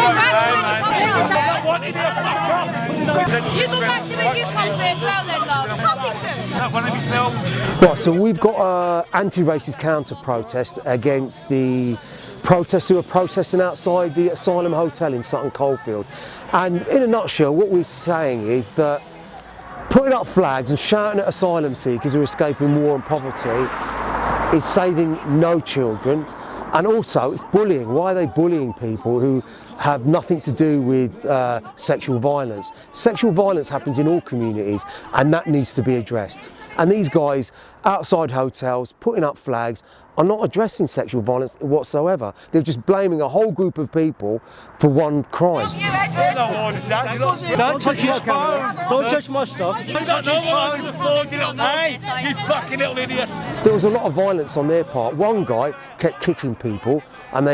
back to when you come from. You go back to when you come from as well then, love. Right, so we've got an anti-racist counter-protest against the protesters who are protesting outside the Asylum Hotel in Sutton Coldfield. And in a nutshell, what we're saying is that putting up flags and shouting at asylum seekers who are escaping war and poverty is saving no children, and also it's bullying. Why are they bullying people who have nothing to do with sexual violence? Sexual violence happens in all communities, and that needs to be addressed. And these guys outside hotels putting up flags are not addressing sexual violence whatsoever. They're just blaming a whole group of people for one crime. Don't touch his phone. Don't touch my stuff. Don't touch his phone. Hey, you fucking little idiot. There was a lot of violence on their part. One guy kept kicking people, and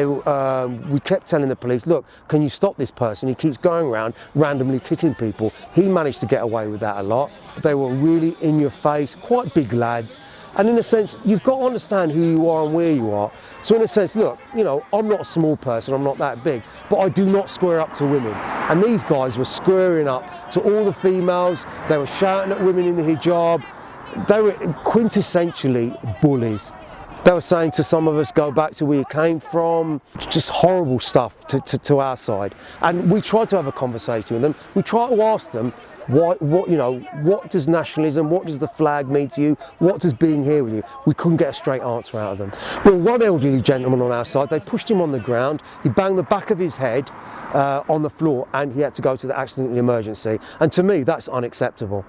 we kept telling the police, look, can you stop this person? He keeps going around randomly kicking people. He managed to get away with that a lot. They were really in your face, quite big lads. And in a sense, you've got to understand who you are and where you are. So in a sense, look, you know, I'm not a small person, I'm not that big, but I do not square up to women. And these guys were squaring up to all the females. They were shouting at women in the hijab. They were quintessentially bullies. They were saying to some of us, go back to where you came from. Just horrible stuff to our side. And we tried to have a conversation with them. We tried to ask them, what does nationalism, what does the flag mean to you? What does being here with you? We couldn't get a straight answer out of them. Well, one elderly gentleman on our side, they pushed him on the ground. He banged the back of his head on the floor, and he had to go to the accident and emergency. And to me, that's unacceptable.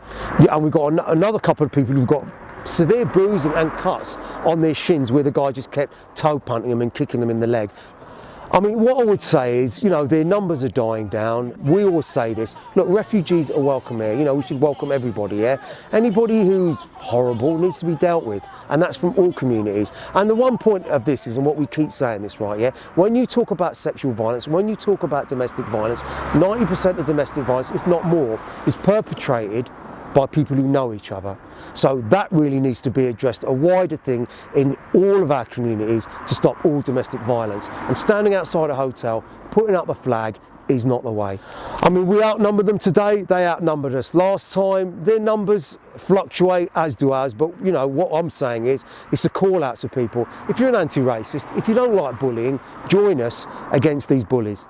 And we've got another couple of people who've got severe bruising and cuts on their shins where the guy just kept toe punting them and kicking them in the leg. I mean, what I would say is, you know, their numbers are dying down. We always say this, look, refugees are welcome here. You know, we should welcome everybody here. Anybody who's horrible needs to be dealt with, and that's from all communities. And the one point of this is, and what we keep saying this, right, yeah, when you talk about sexual violence, when you talk about domestic violence, 90% of domestic violence, if not more, is perpetrated by people who know each other. So that really needs to be addressed, a wider thing in all of our communities to stop all domestic violence. And standing outside a hotel, putting up a flag is not the way. I mean, we outnumbered them today, they outnumbered us last time. Their numbers fluctuate, as do ours, but you know, what I'm saying is, it's a call out to people. If you're an anti-racist, if you don't like bullying, join us against these bullies.